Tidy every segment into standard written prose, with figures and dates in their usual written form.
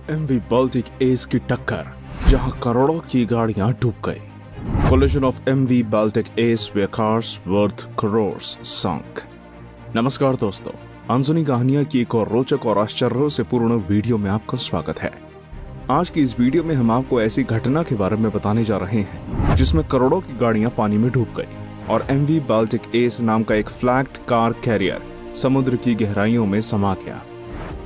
MV Baltic S की टक्कर, जहां करोड़ों की गाड़ियां डूब गई। Collision of MV Baltic as where cars worth crores sunk. नमस्कार दोस्तों, अनसुनी कहानियां की एक और रोचक और आश्चर्यों से पूर्ण वीडियो में आपका स्वागत है। आज की इस वीडियो में हम आपको ऐसी घटना के बारे में बताने जा रहे हैं जिसमें करोड़ों की गाड़ियां पानी में डूब गई और एमवी बाल्टिक एस नाम का एक फ्लैग्ड कार कैरियर समुद्र की गहराइयों में समा गया।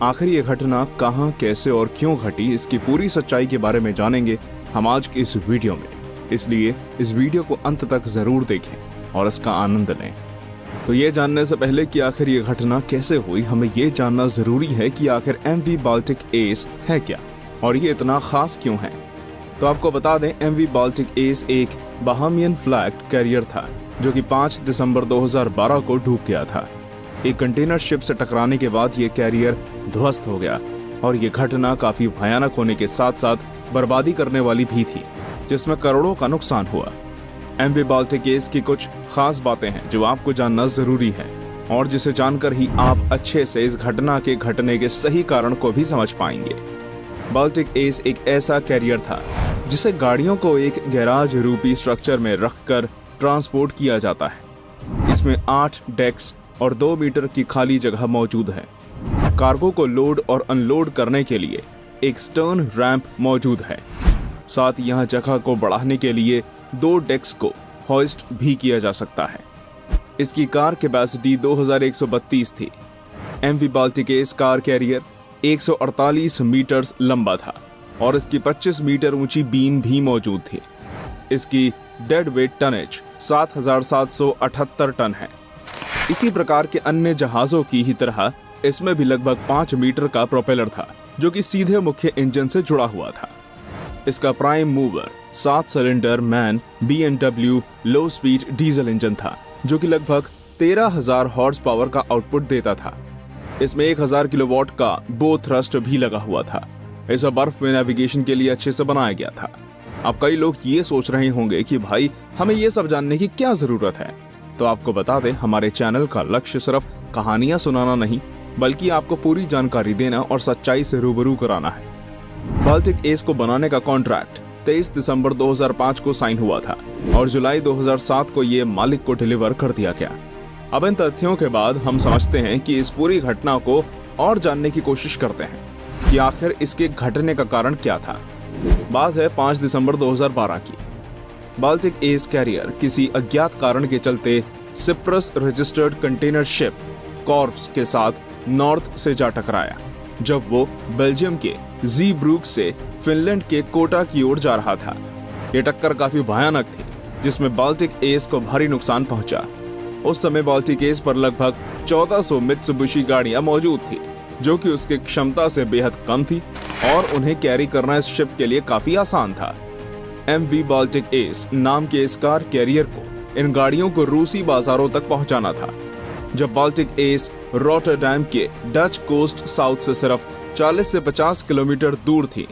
आखिर ये घटना कहां, कैसे और क्यों घटी, इसकी पूरी सच्चाई के बारे में जानेंगे हम आज की इस वीडियो में। इसलिए इस वीडियो को अंत तक जरूर देखें और इसका आनंद लें। तो ये जानने से पहले कि आखिर ये घटना कैसे हुई, हमें ये जानना जरूरी है कि आखिर एमवी बाल्टिक एस है क्या और ये इतना खास क्यों है। तो आपको बता दें, एमवी बाल्टिक एस एक बहामियन फ्लैग्ड कैरियर था जो कि 5 दिसंबर 2012 को डूब गया था। एक कंटेनर शिप से टकराने के बाद ये कैरियर ध्वस्त हो गया और ये घटना काफी भयानक होने के साथ साथ बर्बादी करने वाली भी थी, जिसमें करोड़ों का नुकसान हुआ। एमवी बाल्टिक एस की कुछ खास बातें हैं जो आपको जानना जरूरी है और जिसे जानकर ही आप अच्छे से इस घटना के घटने के सही कारण को भी समझ पाएंगे। बाल्टिक एस एक ऐसा कैरियर था जिसे गाड़ियों को एक गैराज रूपी स्ट्रक्चर में रखकर ट्रांसपोर्ट किया जाता है। इसमें 8 डेक्स और 2 मीटर की खाली जगह मौजूद है। कार्गो को लोड और अनलोड करने के लिए एक स्टर्न रैंप मौजूद है। साथ ही यहाँ जगह को बढ़ाने के लिए 2 डेक्स को हॉइस्ट भी किया जा सकता है। इसकी कार कैपेसिटी 2132 थी। MV Baltic Ace car carrier 148 metre लंबा था और इसकी 25 मीटर ऊंची बीम भी मौजूद थी। इसकी डेड वेट टनेज 7778 टन है। इसी प्रकार के अन्य जहाजों की ही तरह इसमें भी लगभग 5 मीटर का प्रोपेलर था जो कि सीधे मुख्य इंजन से जुड़ा हुआ था। इसका prime mover 7 cylinder MAN BMW low speed diesel engine था जो कि लगभग 13,000 हॉर्स पावर का आउटपुट देता था। इसमें 1000 किलोवाट का बो थ्रस्ट भी लगा हुआ था। इसे बर्फ में नेविगेशन के लिए अच्छे से बनाया गया था। अब कई लोग ये सोच रहे होंगे कि भाई हमें ये सब जानने की क्या जरूरत है। तो आपको बता दें, हमारे चैनल का लक्ष्य सिर्फ कहानियां सुनाना नहीं बल्कि आपको पूरी जानकारी देना और सच्चाई से रूबरू कराना है। बाल्टिक एस को बनाने का कॉन्ट्रैक्ट 23 दिसंबर 2005 को साइन हुआ था और जुलाई 2007 को ये मालिक को डिलीवर कर दिया गया। अब इन तथ्यों के बाद हम समझते हैं कि इस पूरी घटना को और जानने की कोशिश करते हैं कि आखिर इसके घटने का कारण क्या था। बात है 5 दिसंबर 2012 की। बाल्टिक एस कैरियर किसी अज्ञात कारण के चलते सिप्रस रजिस्टर्ड कंटेनर शिप कॉर्व्स के साथ नॉर्थ से जा टकराया जब वो बेल्जियम के ज़ीब्रूक से फिनलैंड के कोटा की ओर जा रहा था। ये टक्कर काफी भयानक थी जिसमें बाल्टिक एस को भारी नुकसान पहुंचा। उस समय बाल्टिक एस पर लगभग 1400 मित्सुबिशी गाड़ियां मौजूद थी जो कि उसकी क्षमता से बेहद कम थी और उन्हें कैरी करना इस शिप के लिए काफी आसान था। एमवी बाल्टिक एस नाम के इस कार कैरियर को इन गाड़ियों को रूसी बाजारों तक पहुंचाना था। जब बाल्टिक एस रॉटरडैम के डच कोस्ट साउथ से सिर्फ 40 से 50 किलोमीटर दूर थी,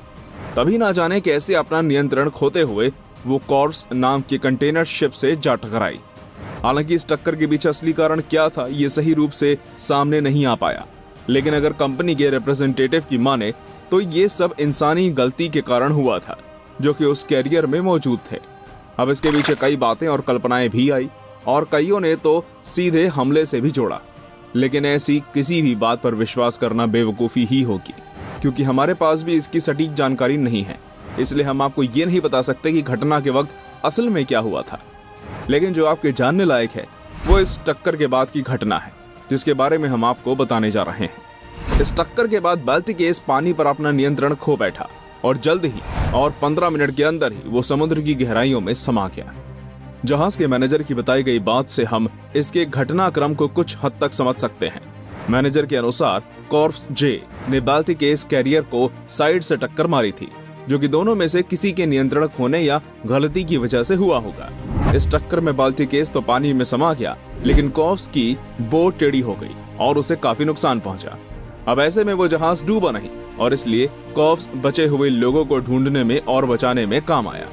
तभी ना जाने कैसे अपना नियंत्रण खोते हुए वो कॉर्व्स नाम के कंटेनर शिप से जा टकराई। हालांकि इस टक्कर के पीछे असली कारण क्या था ये सही रूप से सामने नहीं आ पाया, लेकिन अगर कंपनी के रिप्रेजेंटेटिव की माने तो ये सब इंसानी गलती के कारण हुआ था जो कि उस कैरियर में मौजूद थे। अब इसके पीछे कई बातें और कल्पनाएं भी आई और कईयों ने तो सीधे हमले से भी जोड़ा, लेकिन ऐसी किसी भी बात पर विश्वास करना बेवकूफ़ी ही होगी क्योंकि हमारे पास भी इसकी सटीक जानकारी नहीं है। इसलिए हम आपको ये नहीं बता सकते कि घटना के वक्त असल में क्या हुआ था। लेकिन जो आपके जानने लायक है वो इस टक्कर के बाद की घटना है जिसके बारे में हम आपको बताने जा रहे हैं। इस टक्कर के बाद बाल्टिक एस पानी पर अपना नियंत्रण खो बैठा और जल्द ही और 15 मिनट के अंदर ही वो समुद्र की गहराइयों में समा गया। जहाज के मैनेजर की बताई गई बात से हम इसके घटनाक्रम को कुछ हद तक समझ सकते हैं। मैनेजर के अनुसार कॉर्व्स जे ने बाल्टिक एस कैरियर को साइड से टक्कर मारी थी जो कि दोनों में से किसी के नियंत्रण खोने या गलती की वजह से हुआ होगा। इस टक्कर में बाल्टिक एस तो पानी में समा गया, लेकिन कॉर्व्स की बोट टेढ़ी हो गई और उसे काफी नुकसान पहुंचा। अब ऐसे में वो जहाज डूबा नहीं और इसलिए कॉर्व्स बचे हुए लोगों को ढूंढने में और बचाने में काम आया।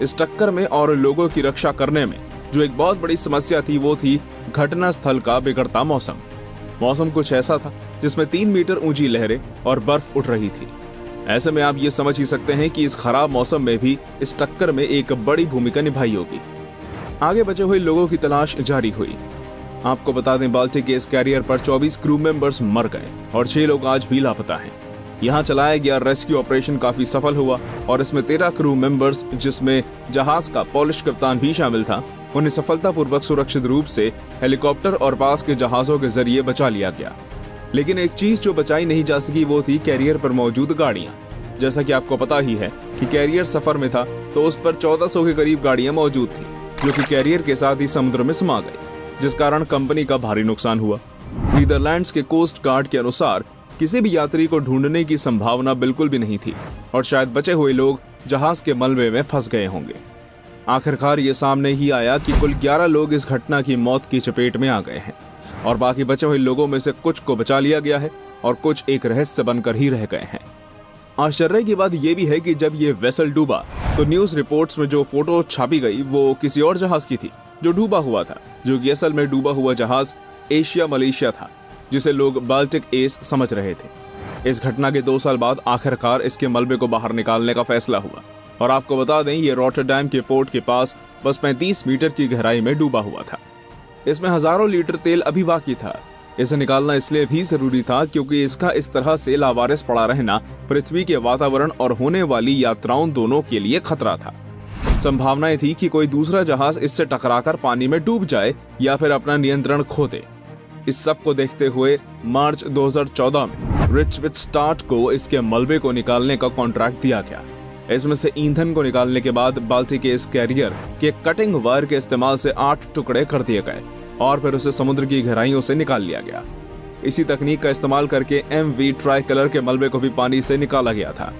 इस टक्कर में और लोगों की रक्षा करने में जो एक बहुत बड़ी समस्या थी वो थी घटना स्थल का बिगड़ता मौसम। मौसम कुछ ऐसा था जिसमें 3 मीटर ऊंची लहरें और बर्फ उठ रही थी। ऐसे में आप ये समझ ही सकते हैं कि इस खराब मौसम में भी इस टक्कर में एक बड़ी भूमिका निभाई होगी। आगे बचे हुए लोगों की तलाश जारी हुई। आपको बता दें, बाल्टिक के इस कैरियर पर 24 क्रू मेंबर्स मर गए और 6 लोग आज भी लापता हैं। यहाँ चलाया गया रेस्क्यू ऑपरेशन काफी सफल हुआ और इसमें 13 क्रू मेंबर्स, जिसमें जहाज का पोलिश कप्तान भी शामिल था, उन्हें सफलतापूर्वक सुरक्षित रूप से हेलीकॉप्टर और पास के जहाजों के जरिए बचा लिया गया। लेकिन एक चीज जो बचाई नहीं जा सकी वो थी कैरियर पर मौजूद गाड़ियां। जैसा कि आपको पता ही है कि कैरियर सफर में था तो उस पर 1400 के करीब गाड़ियां मौजूद थी, जो कि कैरियर के साथ ही समुद्र में समा गई, जिस कारण कंपनी का भारी नुकसान हुआ। नीदरलैंड्स के कोस्ट गार्ड के अनुसार किसी भी यात्री को ढूंढने की संभावना बिल्कुल भी नहीं थी और शायद बचे हुए लोग जहाज के मलबे में फंस गए होंगे। आखिरकार ये सामने ही आया कि कुल 11 लोग इस घटना की मौत की चपेट में आ गए हैं और बाकी बचे हुए लोगों में से कुछ को बचा लिया गया है और कुछ एक रहस्य बनकर ही रह गए हैं। आश्चर्य की बात यह भी है कि जब ये वेसल डूबा तो न्यूज रिपोर्ट्स में जो फोटो छापी गई वो किसी और जहाज की थी जो डूबा हुआ था, जो कि असल में डूबा हुआ जहाज एशिया मलेशिया था, जिसे लोग बाल्टिक एस समझ रहे थे। इस घटना के 2 साल बाद आखिरकार इसके मलबे को बाहर निकालने का फैसला हुआ और आपको बता दें, ये रॉटरडैम के पोर्ट के पास बस 35 मीटर की गहराई में डूबा हुआ था। इसमें हजारों लीटर तेल अभी बाकी था। इसे निकालना इसलिए भी जरूरी था क्योंकि इसका इस तरह से लावारिस पड़ा रहना पृथ्वी के वातावरण और होने वाली यात्राओं दोनों के लिए खतरा था। संभावनाएं थी कि कोई दूसरा जहाज इससे टकराकर पानी में डूब जाए या फिर अपना नियंत्रण खो दे। इस सब को देखते हुए मार्च 2014 में रिचविथ स्टार्ट को इसके मलबे को निकालने का कॉन्ट्रैक्ट दिया गया। इसमें से ईंधन को निकालने के बाद बाल्टिक के इस कैरियर के कटिंग वायर के इस्तेमाल से 8 टुकड़े कर दिए गए और फिर उसे समुद्र की गहराइयों से निकाल लिया गया। इसी तकनीक का इस्तेमाल करके MV ट्राइकलर के मलबे को भी पानी से निकाला गया था।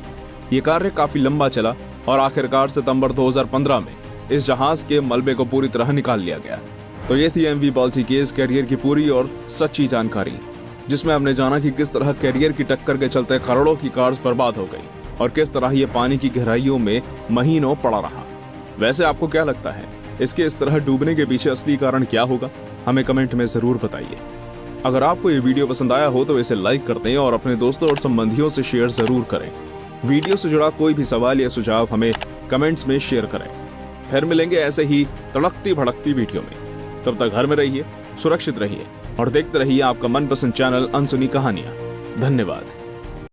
ये कार्य काफी लंबा चला और आखिरकार सितंबर 2015 में इस जहाज के मलबे को पूरी तरह निकाल लिया गया। तो ये थी MV बाल्टिक के इस कैरियर की पूरी और सच्ची जानकारी, जिसमें हमने जाना कि किस तरह कैरियर की टक्कर के चलते करोड़ों की कार्स बर्बाद हो गई और किस तरह ये पानी की गहराइयों में महीनों पड़ा रहा। वैसे आपको क्या लगता है, इसके इस तरह डूबने के पीछे असली कारण क्या होगा? हमें कमेंट में जरूर बताइए। अगर आपको ये वीडियो पसंद आया हो तो इसे लाइक कर दें और अपने दोस्तों और संबंधियों से शेयर जरूर करें। वीडियो से जुड़ा कोई भी सवाल या सुझाव हमें कमेंट्स में शेयर करें। फिर मिलेंगे ऐसे ही तड़कती भड़कती वीडियो में। तब तक घर में रहिए, सुरक्षित रहिए और देखते रहिए आपका मनपसंद चैनल अनसुनी कहानियां। धन्यवाद।